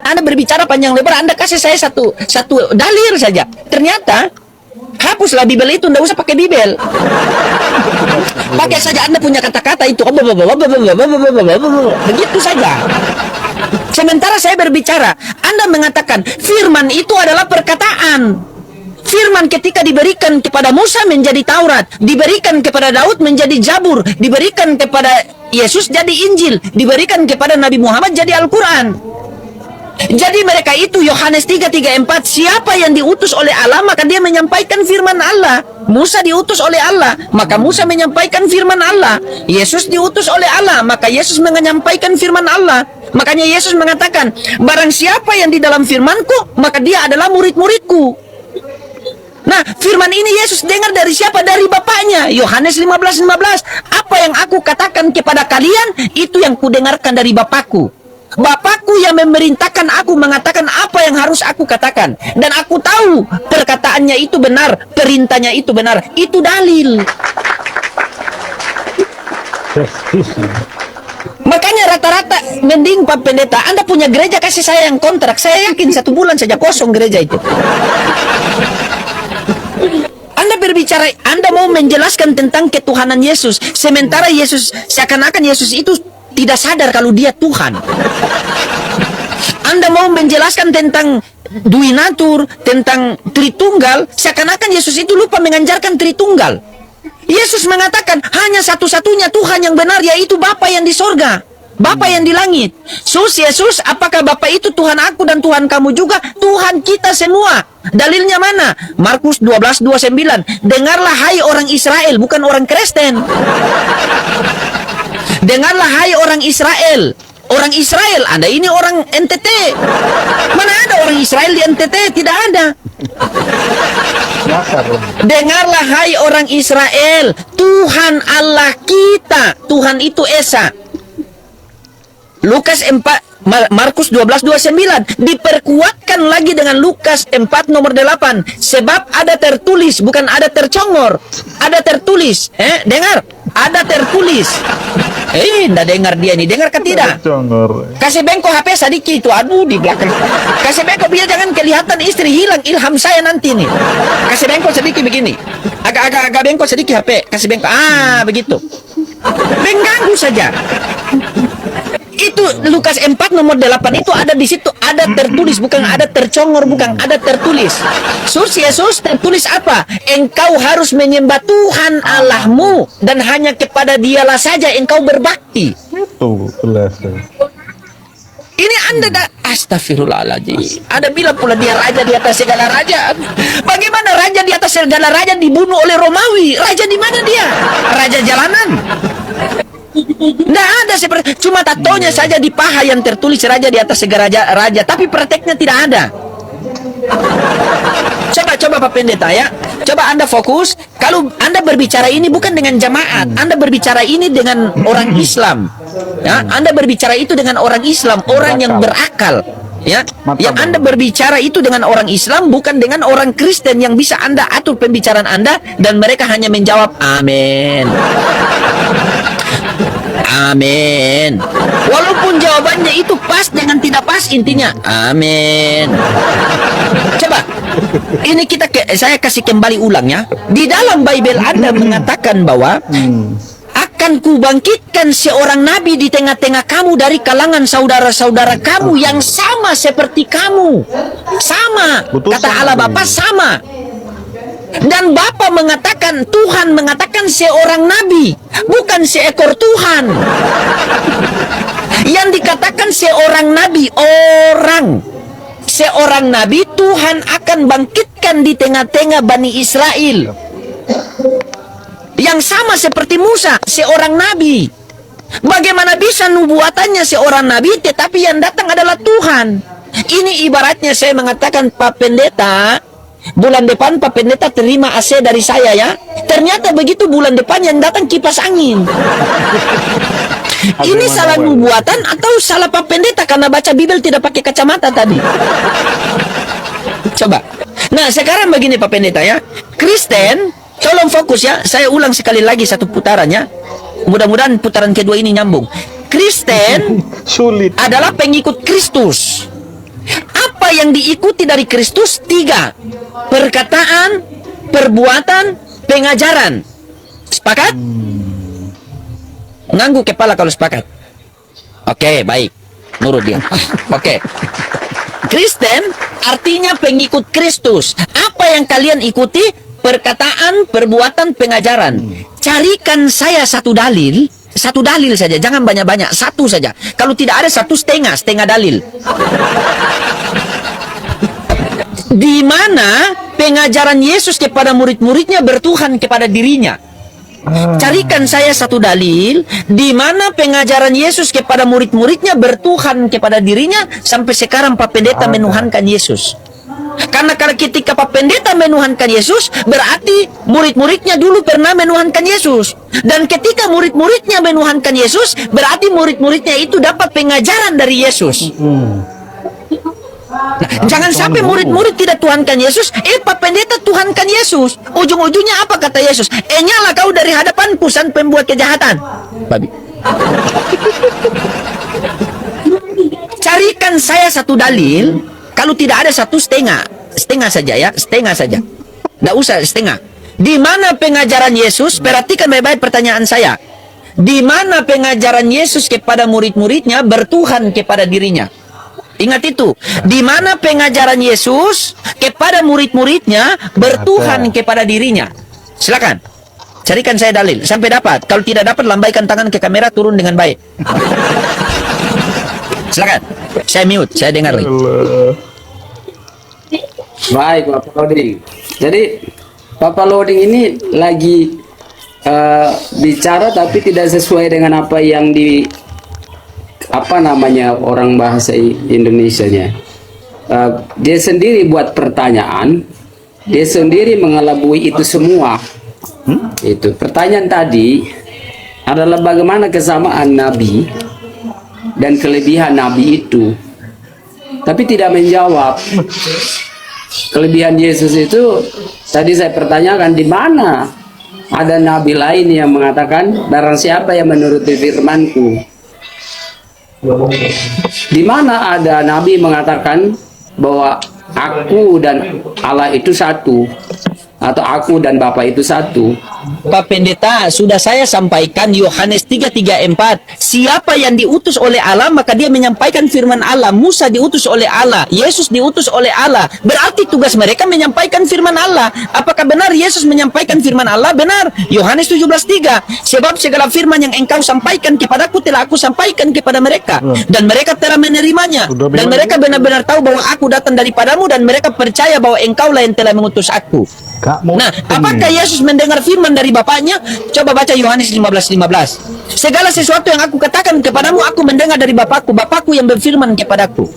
Anda berbicara panjang lebar, Anda kasih saya satu dalil saja. Ternyata hapuslah Bibel itu, nggak usah pakai Bibel. Pakai saja Anda punya kata-kata itu. Begitu saja. Sementara saya berbicara, Anda mengatakan firman itu adalah perkataan. Firman ketika diberikan kepada Musa menjadi Taurat, diberikan kepada Daud menjadi Zabur, diberikan kepada Yesus jadi Injil, diberikan kepada Nabi Muhammad jadi Al-Quran. Jadi mereka itu Yohanes 3:34, siapa yang diutus oleh Allah maka dia menyampaikan firman Allah. Musa diutus oleh Allah, maka Musa menyampaikan firman Allah. Yesus diutus oleh Allah, maka Yesus menyampaikan firman Allah. Makanya Yesus mengatakan, barang siapa yang di dalam firmanku, maka dia adalah murid-muridku. Nah, firman ini Yesus dengar dari siapa? Dari Bapaknya. Yohanes 15:15. Apa yang aku katakan kepada kalian, itu yang kudengarkan dari Bapakku. Bapakku yang memerintahkan aku mengatakan apa yang harus aku katakan. Dan aku tahu perkataannya itu benar, perintahnya itu benar. Itu dalil. Makanya rata-rata mending Pak Pendeta, Anda punya gereja kasih saya yang kontrak. Saya yakin 1 bulan saja kosong gereja itu. Anda berbicara, Anda mau menjelaskan tentang ketuhanan Yesus, sementara Yesus, seakan-akan Yesus itu tidak sadar kalau dia Tuhan. Anda mau menjelaskan tentang Duinatur, tentang Tritunggal, seakan-akan Yesus itu lupa mengajarkan Tritunggal. Yesus mengatakan, hanya satu-satunya Tuhan yang benar, yaitu Bapa yang di sorga, Bapa yang di langit. Yesus, apakah Bapa itu Tuhan aku dan Tuhan kamu juga? Tuhan kita semua. Dalilnya mana? Markus 12:29. Dengarlah hai orang Israel, bukan orang Kristen. Dengarlah hai orang Israel. Orang Israel, Anda ini orang NTT. Mana ada orang Israel di NTT? Tidak ada. Dengarlah hai orang Israel, Tuhan Allah kita, Tuhan itu Esa. Lukas 4, Markus 12:29 diperkuatkan lagi dengan Lukas 4 nomor 8. Sebab ada tertulis, bukan ada tercongor. Ada tertulis. Dengar, ada tertulis. Ndak dengar dia nih, dengar kan tidak? Kasih bengkok HP sedikit itu, aduh di belakang. Kasih bengkok biar jangan kelihatan istri hilang ilham saya nanti nih. Kasih bengkok sedikit begini. Agak bengkok sedikit HP, kasih bengkok. Begitu. Mengganggu saja. Itu Lukas 4 nomor 8 itu ada di situ, ada tertulis, bukan ada tercongor, bukan ada tertulis. Yesus tertulis apa? Engkau harus menyembah Tuhan Allahmu dan hanya kepada Dialah saja engkau berbakti. Itu jelas. Ini Anda astagfirullahaladzim. Ada bilang pula dia raja di atas segala raja. Bagaimana raja di atas segala raja dibunuh oleh Romawi? Raja di mana dia? Raja jalanan. Nggak ada seperti, cuma tatonya saja di paha yang tertulis raja di atas segala raja, tapi prakteknya tidak ada. Coba Pak Pendeta ya, coba Anda fokus. Kalau Anda berbicara ini bukan dengan jamaat, Anda berbicara ini dengan orang Islam. Ya, Anda berbicara itu dengan orang Islam, orang yang berakal. Ya, yang Anda berbicara itu dengan orang Islam, bukan dengan orang Kristen yang bisa Anda atur pembicaraan Anda dan mereka hanya menjawab amin. Amin. Walaupun jawabannya itu pas dengan tidak pas, intinya amin. Coba, ini saya kasih kembali ulang ya. Di dalam Bible Anda mengatakan bahwa akan kubangkitkan seorang nabi di tengah-tengah kamu dari kalangan saudara-saudara kamu yang sama seperti kamu. Sama. Kata Allah Bapa sama. Dan Bapa mengatakan, Tuhan mengatakan seorang nabi, bukan seekor Tuhan. Yang dikatakan seorang nabi, orang. Seorang nabi Tuhan akan bangkitkan di tengah-tengah Bani Israel. Yang sama seperti Musa, seorang nabi. Bagaimana bisa nubuatannya seorang nabi, tetapi yang datang adalah Tuhan? Ini ibaratnya saya mengatakan, Pak Pendeta, bulan depan Pak Pendeta terima AC dari saya ya. Ternyata begitu bulan depan yang datang kipas angin. Ini salah nubuatan atau salah Pak Pendeta karena baca Bibel tidak pakai kacamata tadi? Coba. Nah sekarang begini Pak Pendeta ya. Kristen, tolong fokus ya. Saya ulang sekali lagi satu putaran ya. Mudah-mudahan putaran kedua ini nyambung. Kristen adalah pengikut Kristus. yang diikuti dari Kristus 3. Perkataan, perbuatan, pengajaran. Sepakat? Ngangguk kepala kalau sepakat. Oke, baik. Nurut dia. Oke. Kristen artinya pengikut Kristus. Apa yang kalian ikuti? Perkataan, perbuatan, pengajaran. Carikan saya satu dalil saja, jangan banyak-banyak, satu saja. Kalau tidak ada satu, setengah dalil. Di mana pengajaran Yesus kepada murid-muridnya bertuhan kepada dirinya. Carikan saya satu dalil di mana pengajaran Yesus kepada murid-muridnya bertuhan kepada dirinya. Sampai sekarang Pak Pendeta menuhankan Yesus. Karena kalau ketika Pak Pendeta menuhankan Yesus, berarti murid-muridnya dulu pernah menuhankan Yesus. Dan ketika murid-muridnya menuhankan Yesus, berarti murid-muridnya itu dapat pengajaran dari Yesus. Nah, jangan sampai murid-murid tidak tuhankan Yesus, Pak Pendeta tuhankan Yesus. Ujung-ujungnya apa kata Yesus? Nyala kau dari hadapanku, sang pembuat kejahatan. Babi. Carikan saya satu dalil. Kalau tidak ada satu, setengah saja ya, setengah saja. Tidak usah setengah. Di mana pengajaran Yesus? Perhatikan baik-baik pertanyaan saya. Di mana pengajaran Yesus kepada murid-muridnya bertuhan kepada dirinya? Ingat itu. Di mana pengajaran Yesus kepada murid-muridnya bertuhan kepada dirinya? Silakan. Carikan saya dalil sampai dapat. Kalau tidak dapat, lambaikan tangan ke kamera, turun dengan baik. Silakan. Saya mute, saya dengar lagi. Baik, Bapak Loding. Jadi Bapak Loding ini lagi bicara tapi tidak sesuai dengan apa yang orang bahasa Indonesianya. Dia sendiri buat pertanyaan, dia sendiri mengelabui itu semua. Itu pertanyaan tadi adalah bagaimana kesamaan Nabi dan kelebihan Nabi itu, tapi tidak menjawab. Kelebihan Yesus itu tadi saya pertanyakan, di mana ada nabi lain yang mengatakan barang siapa yang menuruti firman-Ku. Di mana ada nabi mengatakan bahwa aku dan Allah itu satu, atau aku dan Bapa itu satu. Pak Pendeta, sudah saya sampaikan Yohanes 3:34. Siapa yang diutus oleh Allah, maka dia menyampaikan firman Allah. Musa diutus oleh Allah, Yesus diutus oleh Allah. Berarti tugas mereka menyampaikan firman Allah. Apakah benar Yesus menyampaikan firman Allah? Benar. Yohanes 17:3. Sebab segala firman yang engkau sampaikan kepadaku telah aku sampaikan kepada mereka, dan mereka telah menerimanya. Dan mereka benar-benar tahu bahwa aku datang daripadamu, dan mereka percaya bahwa engkaulah yang telah mengutus aku. Nah, apakah Yesus mendengar firman dari Bapaknya? Coba baca Yohanes 15:15. Segala sesuatu yang aku katakan kepadamu, aku mendengar dari Bapakku. Bapakku yang berfirman kepadaku.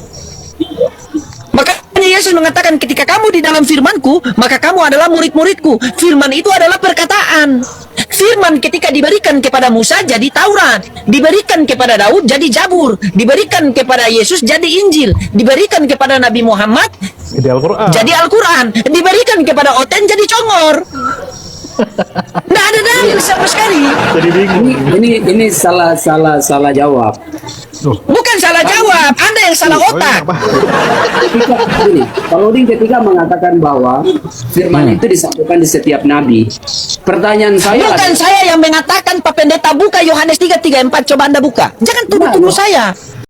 Makanya Yesus mengatakan, ketika kamu di dalam firman-Ku, maka kamu adalah murid-muridku. Firman itu adalah perkataan. Firman ketika diberikan kepada Musa jadi Taurat, diberikan kepada Daud jadi Zabur, diberikan kepada Yesus jadi Injil, diberikan kepada Nabi Muhammad jadi Al-Quran, diberikan kepada Oten jadi Congor. Nggak ada dalil sama sekali. Ini salah jawab. Bukan salah jawab, Anda yang salah otak. Kalau ketika mengatakan bahwa firman itu disampaikan di setiap nabi, pertanyaan saya bukan saya yang mengatakan, Pak Pendeta. Buka Yohanes 3:34, coba Anda buka. Jangan tuduh-tuduh saya.